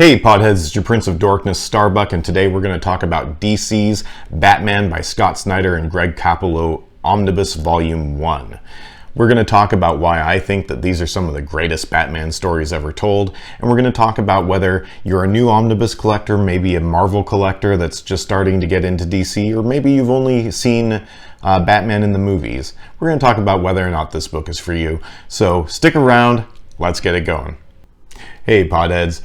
Hey Podheads, it's your Prince of Dorkness, Starbuck, and today we're going to talk about DC's Batman by Scott Snyder and Capullo Omnibus Volume 1. We're going to talk about why I think that these are some of the greatest Batman stories ever told, and we're going to talk about whether you're a new Omnibus collector, maybe a Marvel collector that's just starting to get into DC, or maybe you've only seen Batman in the movies. We're going to talk about whether or not this book is for you. So stick around, let's get it going. Hey Podheads.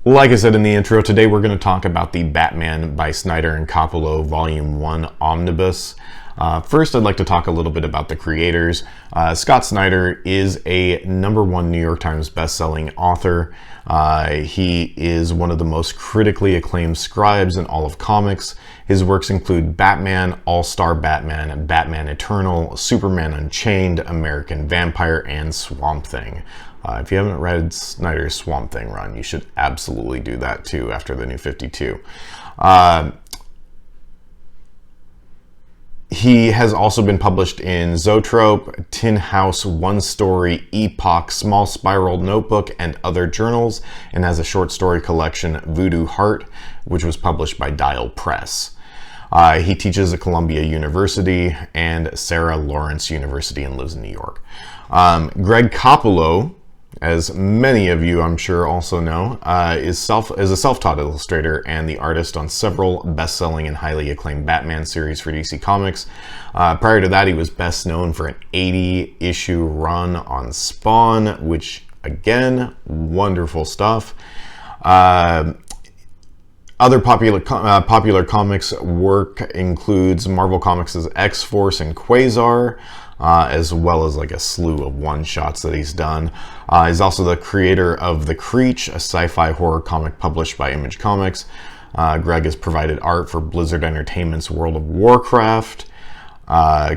Like I said in the intro, today we're going to talk about the Batman by Snyder and Capullo Volume 1 Omnibus. First, I'd like to talk a little bit about the creators. Scott Snyder is a #1 New York Times bestselling author. He is one of the most critically acclaimed scribes in all of comics. His works include Batman, All-Star Batman, Batman Eternal, Superman Unchained, American Vampire, and Swamp Thing. If you haven't read Snyder's Swamp Thing run, you should absolutely do that too after the New 52. He has also been published in Zoetrope, Tin House, One Story, Epoch, Small Spiral Notebook, and other journals, and has a short story collection, Voodoo Heart, which was published by Dial Press. He teaches at Columbia University and Sarah Lawrence University and lives in New York. Capullo, as many of you I'm sure also know, is a self-taught illustrator and the artist on several best-selling and highly acclaimed Batman series for DC Comics. Prior to that, he was best known for an 80-issue run on Spawn, which, again, wonderful stuff. Other popular comics work includes Marvel Comics' X-Force and Quasar, as well as like a slew of one-shots that he's done. He's also the creator of The Creech, a sci-fi horror comic published by Image Comics. Greg has provided art for Blizzard Entertainment's World of Warcraft,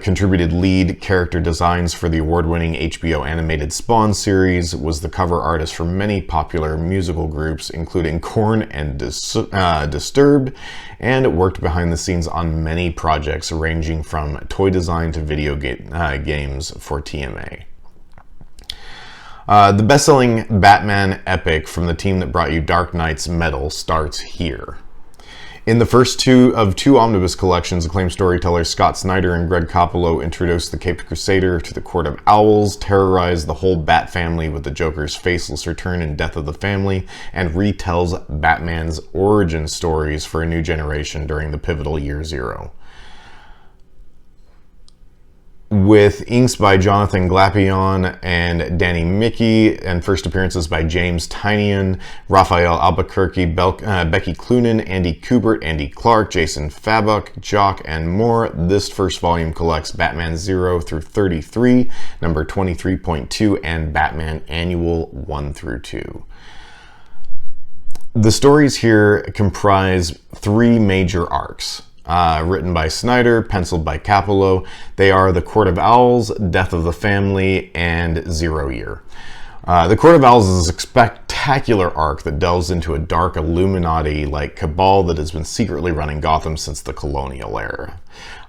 contributed lead character designs for the award-winning HBO animated Spawn series, was the cover artist for many popular musical groups, including Korn and Disturbed, and worked behind the scenes on many projects ranging from toy design to video games for TMA. The best-selling Batman epic from the team that brought you Dark Knight's Metal starts here. In the first of two omnibus collections, acclaimed storytellers Scott Snyder and Capullo introduced the Caped Crusader to the Court of Owls, terrorized the whole Bat family with the Joker's faceless return in Death of the Family, and retells Batman's origin stories for a new generation during the pivotal Year Zero. With inks by Jonathan Glapion and Danny Mickey, and first appearances by James Tynion, Raphael Albuquerque, Becky Cloonan, Andy Kubert, Andy Clark, Jason Fabok, Jock, and more, this first volume collects Batman 0 through 33, number 23.2, and Batman Annual 1 through 2. The stories here comprise three major arcs. Written by Snyder, penciled by Capullo. They are The Court of Owls, Death of the Family, and 0 Year. The Court of Owls is a spectacular arc that delves into a dark Illuminati-like cabal that has been secretly running Gotham since the colonial era.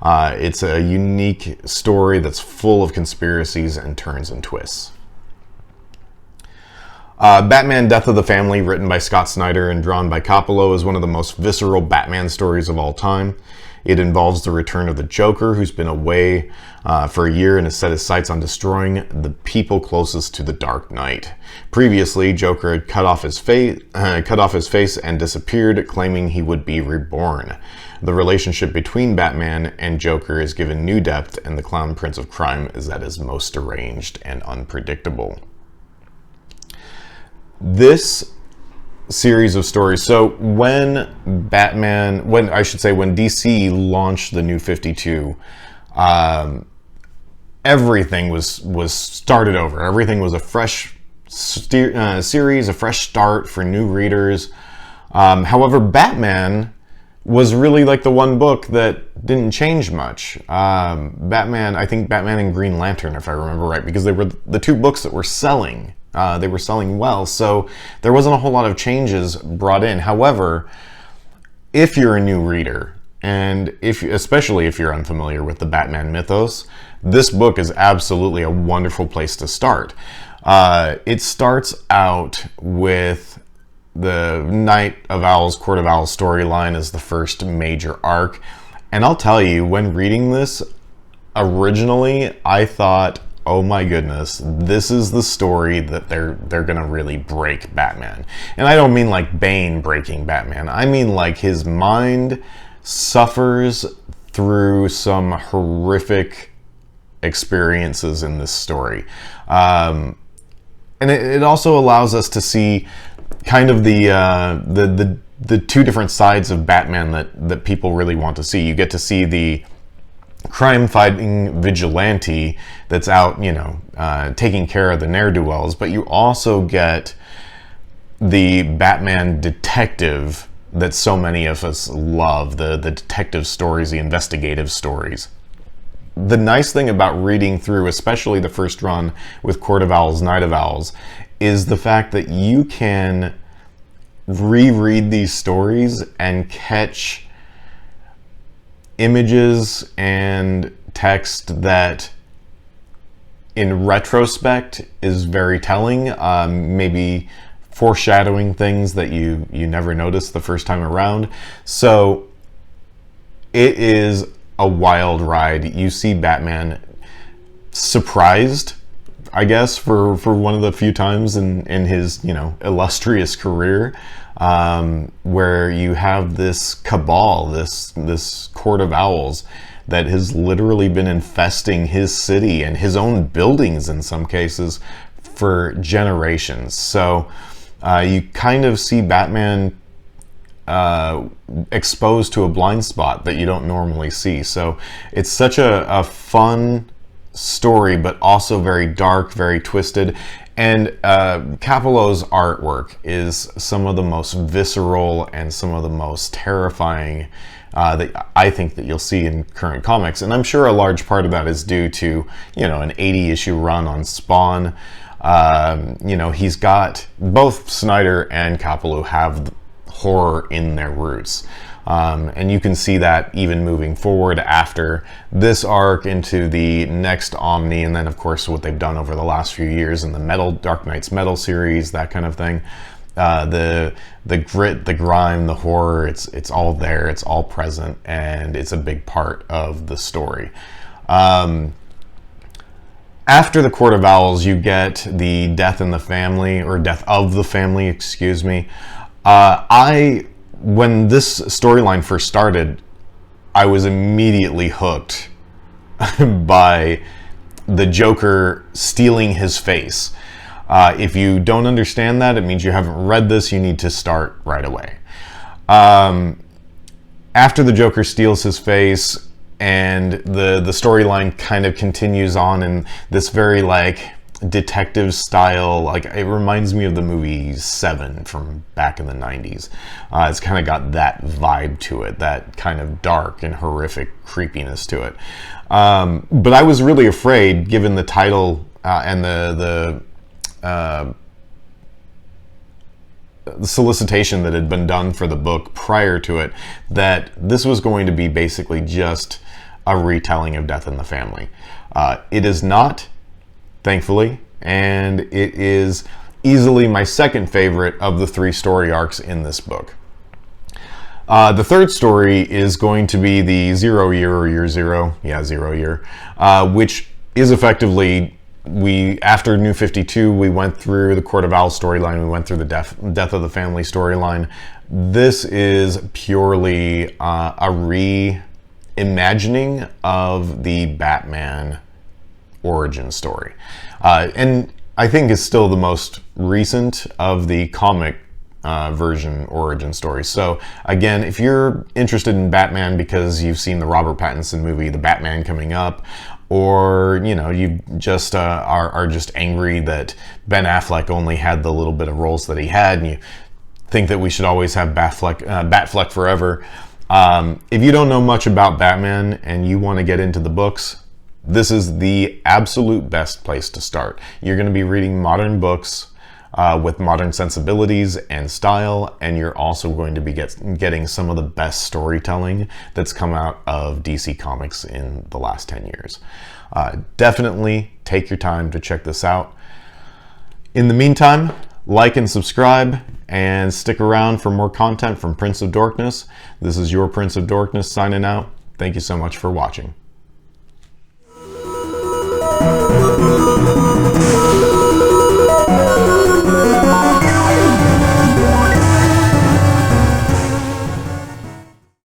It's a unique story that's full of conspiracies and turns and twists. Batman Death of the Family, written by Scott Snyder and drawn by Capullo, is one of the most visceral Batman stories of all time. It involves the return of the Joker, who's been away for a year and has set his sights on destroying the people closest to the Dark Knight. Previously, Joker had cut off his face and disappeared, claiming he would be reborn. The relationship between Batman and Joker is given new depth, and the Clown Prince of Crime is at his most deranged and unpredictable. This series of stories, so when DC launched the New 52, everything was started over. Everything was a fresh series, a fresh start for new readers. However, Batman was really like the one book that didn't change much. I think Batman and Green Lantern, if I remember right, because they were the two books that were selling. They were selling well, so there wasn't a whole lot of changes brought in. However, if you're a new reader, and especially if you're unfamiliar with the Batman mythos, this book is absolutely a wonderful place to start. It starts out with the Night of Owls, Court of Owls storyline is the first major arc. And I'll tell you, when reading this, originally I thought, oh my goodness, this is the story that they're gonna really break Batman. And I don't mean like Bane breaking Batman. I mean like his mind suffers through some horrific experiences in this story. And it also allows us to see kind of the two different sides of Batman that people really want to see. You get to see the crime-fighting vigilante that's out, taking care of the ne'er-do-wells, but you also get the Batman detective that so many of us love, the detective stories, the investigative stories. The nice thing about reading through, especially the first run with Court of Owls, Night of Owls, is the fact that you can reread these stories and catch images and text that in retrospect is very telling, maybe foreshadowing things that you never noticed the first time around. So it is a wild ride. You see Batman surprised, I guess, for one of the few times in his illustrious career, where you have this cabal, this Court of Owls that has literally been infesting his city and his own buildings in some cases for generations. So you kind of see Batman exposed to a blind spot that you don't normally see. So it's such a fun story, but also very dark, very twisted. And Capullo's artwork is some of the most visceral and some of the most terrifying that I think that you'll see in current comics. And I'm sure a large part of that is due to, an 80-issue run on Spawn. He's got, both Snyder and Capullo have horror in their roots. And you can see that even moving forward after this arc into the next Omni, and then of course what they've done over the last few years in the Dark Knight's Metal series, that kind of thing. The grit, the grime, the horror, it's all there, it's all present, and it's a big part of the story. After the Court of Owls, you get the Death in the Family, or Death of the Family, excuse me. When this storyline first started, I was immediately hooked by the Joker stealing his face. If you don't understand that, it means you haven't read this. You need to start right away. After the Joker steals his face, and the storyline kind of continues on in this very detective style, it reminds me of the movie Seven from back in the 90s. It's kind of got that vibe to it, that kind of dark and horrific creepiness to it. But I was really afraid, given the title and the solicitation that had been done for the book prior to it, that this was going to be basically just a retelling of Death in the Family. It is not, thankfully, and it is easily my second favorite of the 3 story arcs in this book. The third story is going to be the 0 year, or year 0, 0 year, which is effectively, after New 52, we went through the Court of Owls storyline, we went through the Death of the Family storyline. This is purely a reimagining of the Batman origin story, and I think is still the most recent of the comic version origin story. So again, if you're interested in Batman because you've seen the Robert Pattinson movie The Batman coming up, or you just are just angry that Ben Affleck only had the little bit of roles that he had, and you think that we should always have Batfleck forever, if you don't know much about Batman and you want to get into the books, this is the absolute best place to start. You're going to be reading modern books with modern sensibilities and style, and you're also going to be getting some of the best storytelling that's come out of DC Comics in the last 10 years. Definitely take your time to check this out. In the meantime, like and subscribe, and stick around for more content from Prince of Dorkness. This is your Prince of Dorkness signing out. Thank you so much for watching.